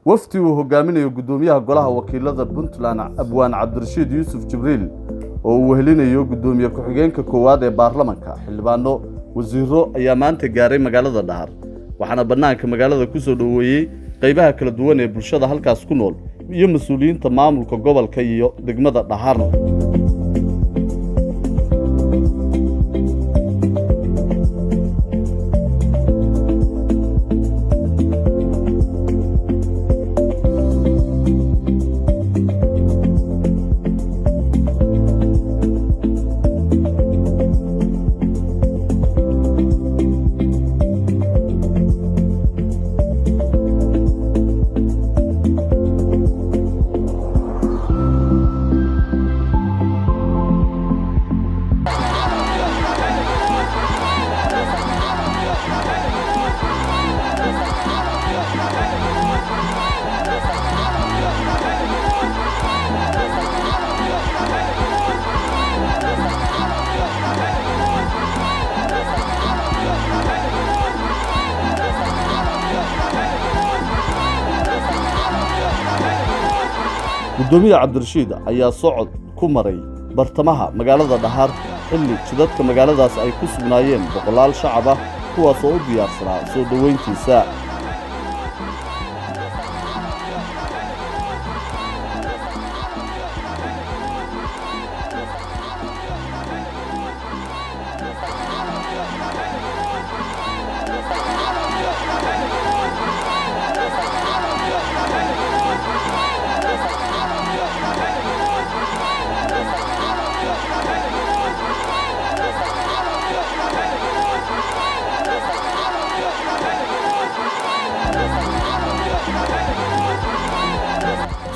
wafdi uu hogaaminayo gudoomiyaha golaha wakiilada Puntland Abwaan Cabdirashiid Yuusuf Jibriil oo uu helinayo gudoomiye ku-xigeenka koowaad ee baarlamaanka xildhibaano wasiiro ayaa maanta gaaray magaalada Dhahar waxaana banaanka magaalada ku soo dhaweeyay qaybaha kala duwan ee bulshada halkaas ku nool iyo mas'uuliyiinta maamulka gobolka iyo degmada Dhahar gudoomiyaha Cabdirashiid ayaa socod ku maray bartamaha magaalada Dhahar xilli jidadka magaaladaas ay ku sugnaayeen boqolaal shacab ah kuwaas oo u diyaarsanaa soo dhaweyntiisa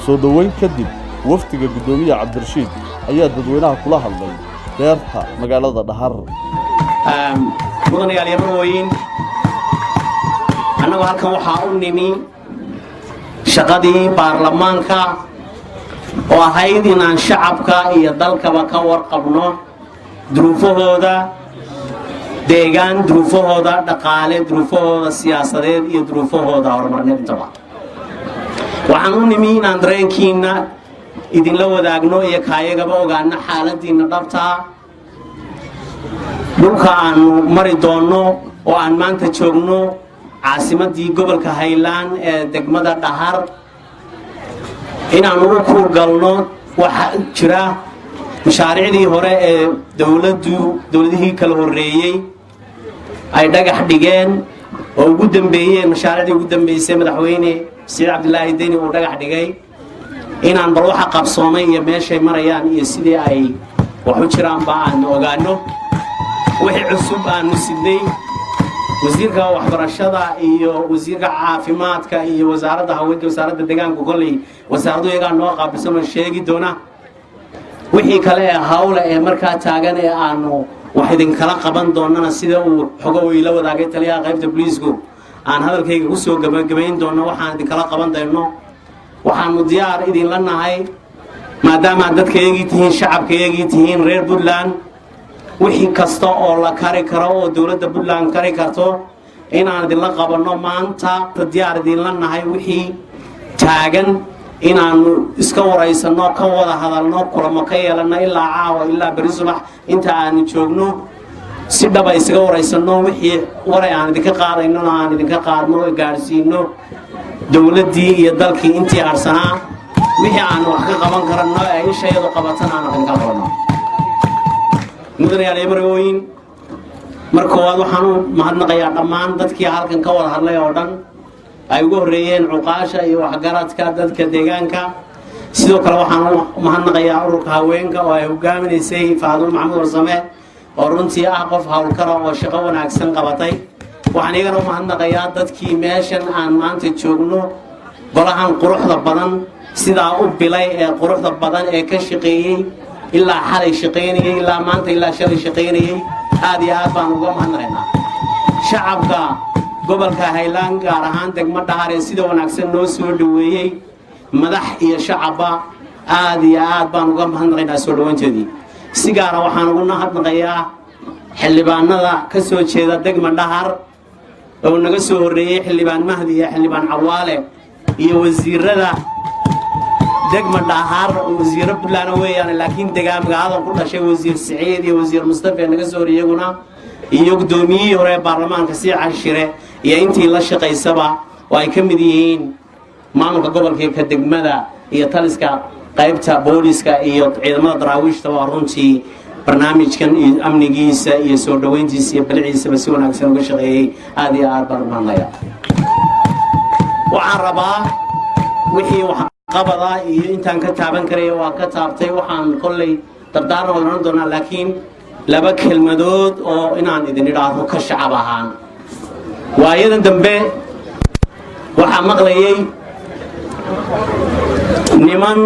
soo dhaweyn kadib waftiga gudoomiyaha Cabdirashiid ayaa dadweynaha kula hadlay beerta magaalada Dhahar mudanayaal yamarooyin annagu halkan waxaa u nimi shaqadii baarlamaanka oo ahayd inaan shacabka iyo dalkaba ka warqabno duruufahooda deegaan duruufahooda dhaqaale duruufahooda siyaasadeed iyo duruufahooda horumarneed intaba waxaan u nimi inaan dareenkiina idinla wadaagno iyo kaayagaba ogaano xaaladiina dhabtaa dhulka aanu mari doonno oo aan maanta joogno caasimadii gobolka Highland ee degmada Dhahar inaanu u kuurgalno waxa jira mashaariicdii hore ee dawladihii kala horeeyay ay dhagax dhigeen oo ugu dambeeyeen mashaariicdii ugu dambeysay madaxweyne Sidi Cabdullaahi Deni oo dhagax dhigay inaan bal waxa qabsoomay iyo meeshay marayaan iyo sidii ay wax u jiraan baan ogaano wixii cusub aan sidnay wasiirka waxbarashada iyo wasiirka caafimaadka iyo wasaaradda haweenka wasaaradda deegaanka gobolka wasaaraddu iyaga noo qaabilsan sheegi doona wixii kale ee hawle ee markaa taagan ee aanu wax idin kala qaban doonana sida uu xogo ila wadaagay taliyaha qaybta booliisku aan hadalkayga ku soo gabagabayn doono waxaan idin kala qaban doono waxaanu diyaar idin la nahay maadaama dadkaygii tihiin shacabkaygii tihiin reer Puntland wixii kasta oo la kari karo oo dawladda Puntland kari karto inaan idin la qabanno maanta diyaar idin la nahay wixii taagan inaanu iska wareysano ka wada hadalno kulamo ka yeelano ilaa caawa ilaa bari subax inta aan joogno si dhaba isaga wareysano wixii waray aan idinka qaadayno aan idinka qaadno gaarsiino dawladdii iyo dalkii intii arsanaa wixii aan wax ka qaban karno ay ishayadu qabatan aan idinka qabanno mudanayaal yamarooyin markoowaad waxaan u mahadnaqayaa dhammaan dadkii halkan ka wada hadlay oo dhan ay ugu horeeyeen cuqaasha iyo waxgaradka dadka deegaanka sidoo kale waxaan u mahadnaqayaa ururka haweenka oo ay hogaaminaysay Faadumo Maxamed Warsame oo runtii ah qof hawlkara oo shaqo wanaagsan qabatay waxaan iyagana u mahadnaqayaa dadkii meeshan aan maanta joogno golahan quruxda badan sidaa u bilay ee quruxda badan ee ka shaqeeyay ilaa xalay shaqeynayay ilaa maanta ilaa shalay shaqeynayay aad iyo aad baan uga mahadnaqaynaa shacabka gobolka Highland gaar ahaan degmada Dhahar ee sida wanaagsan noo soo dhaweeyay madax iyo shacabba aad iyo aad baan uga mahadnaqaynaa soo dhawaanteedii si gaar ah waxaan ugu mahadnaqayaa xildhibaanada ka soo jeeda degmada Dhahar oo naga soo horeeyay xildhibaan Mahdi iyo xildhibaan Cawaale iyo wasiirada degma dhaahar wasiiro buntland weeyaan laakiin deegaanka ku dhashay wasiir Saciid iyo wasiir Mustafa naga soo riyaguna iyo gudoomiyihii hore baarlamaanka si cashire iyo intii la shaqaysaba oo ay ka mid yihiin maamulka gobolka ka degmada iyo taliska qaybta booliska iyo ciidamada daraawiishta waa runtii barnaamijkan iyo amnigiisa iyo soo dhaweyntiisa iyo balciisa si wanaagsan uga shaqeeyay aad iyo aad baan maanaya waxaan rabaa wixii wax qabada iyo intaan ka taaban karay waa ka taabtay waxaan kolley dabdaaran oran doonaa laakiin laba kelmadood oo inaan idin idhaahdo ka shacab ahaan waayadan dambe waxaa maqlayay niman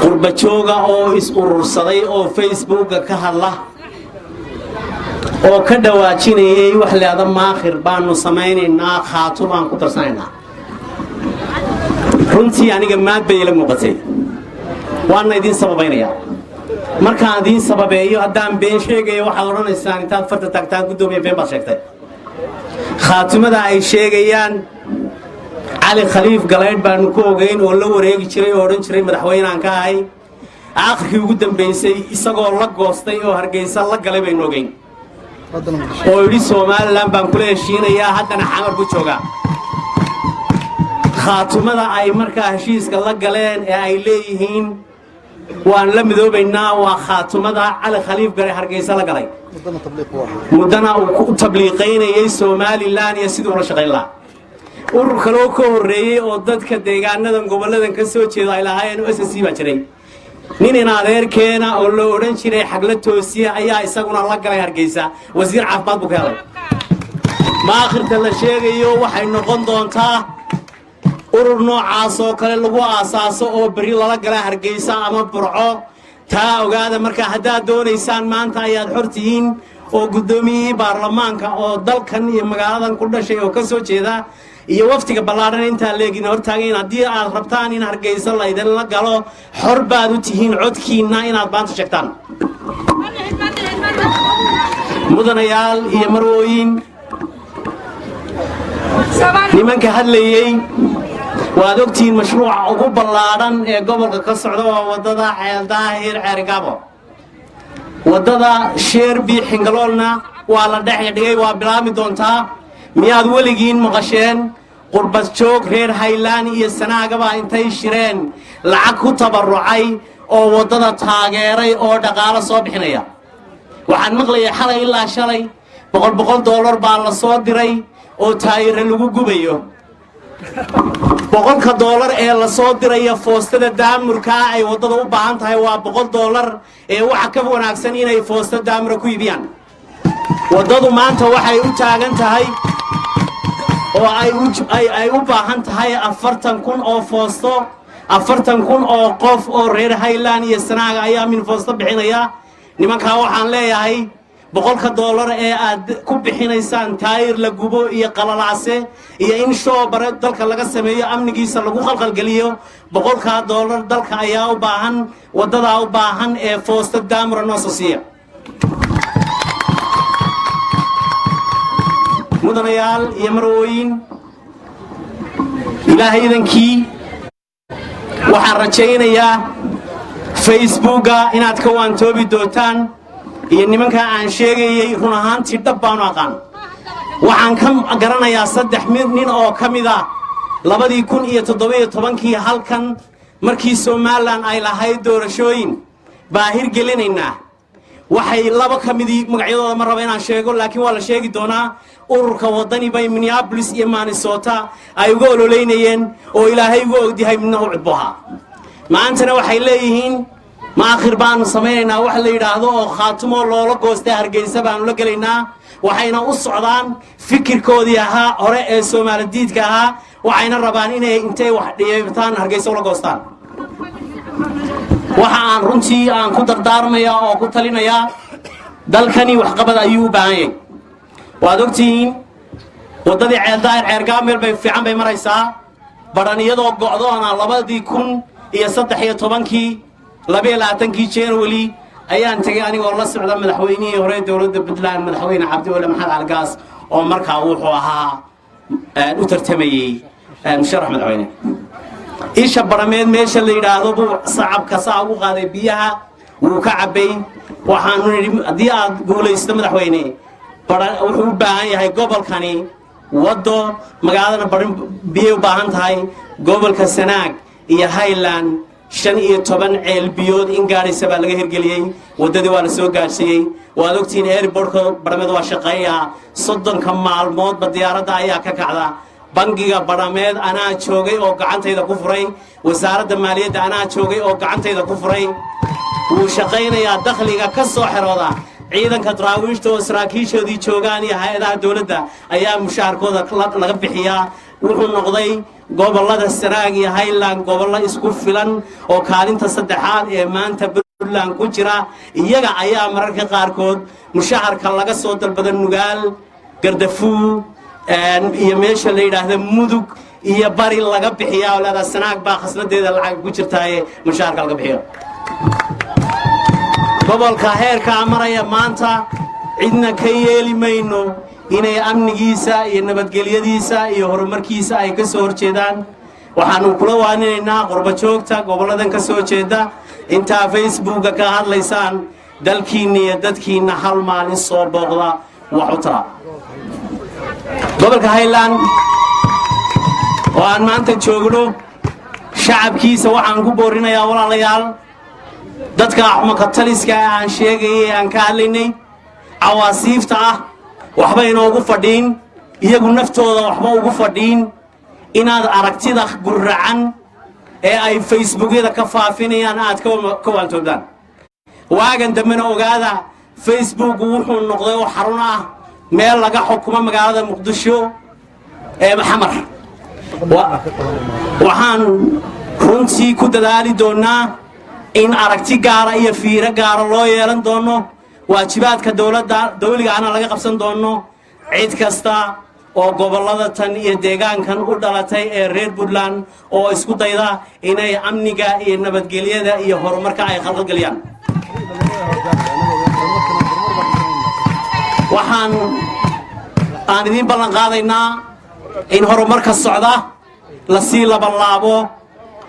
qurba jooga oo is urursaday oo facebooka ka hadla oo ka dhawaajinayay wax leeda maakhir baanu samaynaynaa khaato baan ku darsanaynaa runtii aniga maad bay ila muuqatay waana idin sababaynaya markaan idin sababeeyo haddaan been sheegayo waxaad odhanaysaan intaad farta taagtaan gudoomiye been baad sheegtay khaatimada ay sheegayaan علي خليف قليل بانو كوغين oo la wareegi jiray oo oran jiray madaxweynaan ka ahay aakhirkii ugu dambeysay isagoo la goostay oo hargeysa la galay bay noogeen oo yiri Soomaaliland baan kula heshiinayaa haddana xamar ku jooga khaatimada ay markaa heshiiska la galeen ee ay leeyihiin waan la midoobaynaa waa khaatimada علي خليف galay hargeysa la galay mudana uu ku tabliiqeynayay Soomaaliland iyo sidoo la shaqeyn lahaa urur kale oo ka horeeyay oo dadka deegaanadan goboladan ka soo jeeda ay lahaayeen SSC baa jiray nin in adeerkeena oo loo oran jiray xagla toosiye ayaa isaguna la galay hargeysa wasiir caafimaad buu ka helay ma akhirta la sheegayo waxay noqon doontaa urur noocaas oo kale lagu aasaaso oo bari lala galay hargeysa ama burco taa ogaada marka haddaad doonaysaan maanta ayaad xortihiin oo gudoomiyihii baarlamaanka oo dalkan iyo magaaladan ku dhashay oo ka soo jeeda iyo waftiga ballaaran inta leegin hortaageen hadii aad rabtaan in hargeysa la idin la galo xor baad u tihiin codkiina inaad baanta sheegtaan mudanayaal iyo marwooyin nimanka hadlayay waad ogtiin mashruuca ugu ballaaran ee gobolka ka socda waa wadada Ceel Daahir Ceergabo wadada Sheerbi Xingaloolna waa la dhexdhigay waa bilaami doontaa miyaad weligiin maqasheen qurbad joog reer Highland iyo Sanaagaba intay shireen lacag ku tabarucay oo wadada taageeray oo dhaqaale soo bixinaya waxaan maqlayay xalay ilaa shalay $100 baa la soo diray oo taayir lagu gubayo $100 ee la soo diray foostada daamurka ay wadada u baahan tahay waa $100 ee waxa ka wanaagsan inay foostada daamur ku iibiyaan wadadu maanta waxay u taagan tahay oo ay u baahan tahay 40,000 oo foosto 40,000 oo qof oo reer Highland iyo Sanaaga ayaa min foosto bixinaya nimanka waxaan leeyahay $100 ee aad ku bixinaysaan taayir la gubo iyo qalalaase iyo in shoo bare dalka laga sameeyo amnigiisa lagu qalqal galiyo $100 dalka ayaa u baahan wadada u baahan ee foosto daamur noo soo mudanayaal iyo marwooyin ilaahay idankii waxaan rajaynayaa facebooka inaad ka waantoobi doontaan iyo nimanka aan sheegayay run ahaantii dhab baan u aqaan waxaan ka garanayaa 3 nin oo ka mid ah 2017 halkan markii Soomaaliland ay lahayd doorashooyin baahir gelinaynaa waxay laba ka mid magacyadooda ma raba inaan sheego laakiin waa la sheegi doonaa ururka wadani bay Minneapolis iyo Minnesota ay uga ololeynayeen oo ilaahay uga ogdihay midna u cudbaha maantana waxay leeyihiin ma akhir baan sameeynaa wax la yiraahdo oo khaatimo loola goostay hargeysa baan la galaynaa waxayna u socdaan fikirkoodii ahaa hore ee Soomaalidiidka ahaa waxayna rabaan inay intay wax dhiibtaan hargeysa la goostaan waxa aan runtii aan ku dardaarmaya oo ku talinaya dalkani wax qabad ayuu u baahan yahay waad ogtiin wadadii Ceel Daahir Ceergabo meel bay fiican bay maraysaa baraniyadoo go'doona 2013 22 January ayaan tagay anigoo la socda madaxweynihii hore dawladda Puntland madaxweyne Cabdiweli Maxamed Algaas oo markaa wuxuu ahaa u tartamayay musharax madaxweyne isha barameed meesha la yidhaahdo buu sacabka saa ugu qaaday biyaha wuu ka cabbay waxaanu nidhi haddii aad guulaysto madaxweyne wuxuu u baahan yahay gobolkani waddo magaaladana barin biyay u baahan tahay gobolka Sanaag iyo Highland 15 ceel biyood in gaaraysa baa laga hirgeliyay waddadii waa la soo gaarsiiyey waad ogtiin airportka barameed waa shaqeeya 30 maalmoodba diyaaradda ayaa ka kacda bangiga barameed anaa joogay oo gacantayda ku furay wasaaradda maaliyadda anaa joogay oo gacantayda ku furay wuu shaqaynayaa dakhliga ka soo xirooda ciidanka daraawiishta oo saraakiishoodii joogaan iyo hay'adaha dawladda ayaa mushaharkooda laga bixiyaa wuxuu noqday gobolada Sanaag iyo Highland gobollo isku filan oo kaalinta saddexaad ee maanta Puntland ku jira iyaga ayaa mararka qaarkood mushaharka laga soo dalbada Nugaal Gardafuul iyo meesha la yiraahdo Mudug iyo bari laga bixiyaa walada Sanaag baa khasnadeeda lacag ku jirtaaye mushaharka laga bixiyo gobolka heerka maraya maanta cidna ka yeeli mayno inay amnigiisa iyo nabadgelyadiisa iyo horumarkiisa ay ka soo horjeedaan waxaanu kula waaninaynaa qurba joogta goboladan ka soo jeeda inta Facebook ka hadlaysaan dalkiina iyo dadkiina hal maalin soo booqda wax u tara gobolka Highland oo aan maanta joogno shacabkiisa waxaan ku boorinayaa walaalayaal dadka axmaka taliska aan sheegay aan ka hadlaynay awaasiifta ah waxba inoogu fadhiin iyagu naftooda waxba ugu fadhiin inaad aragtida gurracan ee ay Facebookyada ka faafinayaan aad ka waantoobdaan waagan dambena ogaada Facebook wuxuu noqday oo xarun ah meel laga xukumo magaalada Muqdisho ee Maxamar waxaan runtii ku dadaali doonaa in aragti gaara iyo fiiro gaara loo yeelan doono waajibaadka dawliga ana laga qabsan doono cid kasta oo gobolada tan iyo deegaankan u dhalatay ee reer Puntland oo isku dayda inay amniga iyo nabadgelyada iyo horumarka ay khalkhal galiyaan waxaan idin ballan qaadaynaa in horumarka socda la sii labanlaabo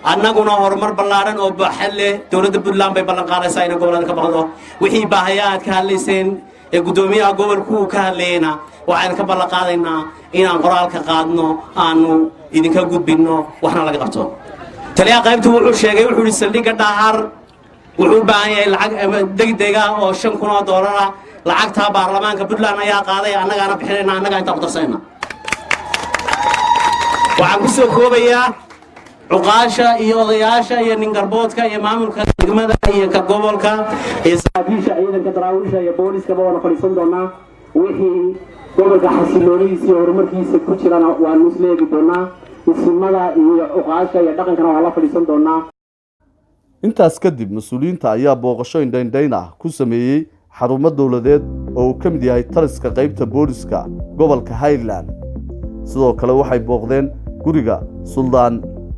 annaguna horumar ballaaran oo baaxadle dawladda Puntland bay ballan qaadaysaa in gobolada ka baqdo wixii baahayaad ka hadlayseen ee gudoomiyaha gobolku ka hadlayna waxaan ka ballan qaadaynaa inaan qoraalka qaadno aanu idinka gudbino waxna laga qabto taliya qaybtu wuxuu sheegay wuxuu saldhiga dhaahar wuxuu baahan yahay lacag degdeg ah oo $5,000 lacagta baarlamaanka Puntland ayaa qaaday annagana bixinayna annaga inta qodasayna waxaan ku soo koobayaa عقاشة iyo odayaasha iyo ningarboodka iyo maamulka degmada iyo ka gobolka iyo saraakiisha ciidanka daraawiisha iyo booliska baa fadhiisan doonaa wixii gobolka xasiloonidiisa iyo horumarkiisa ku jirana waa nusleegi doonaa ismada iyo uqaasha iyo dhaqankana waa la fadhiisan doonaa intaas kadib mas'uuliyiinta ayaa booqasho indhayn ah ku sameeyay xarumo dawladeed oo uu ka mid yahay taliska qaybta booliska gobolka Highland sidoo kale waxay booqdeen guriga Suldaan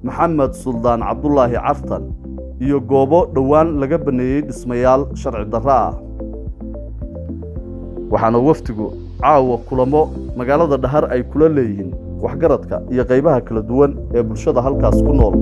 Maxamed Suldaan Cabdullaahi Cartan iyo goobo dhawaan laga baneeyay dhismayaal sharci darro ah waxaana waftigu caawa kulamo magaalada Dhahar ay kula leeyihiin waxgaradka iyo qaybaha kala duwan ee bulshada halkaas ku nool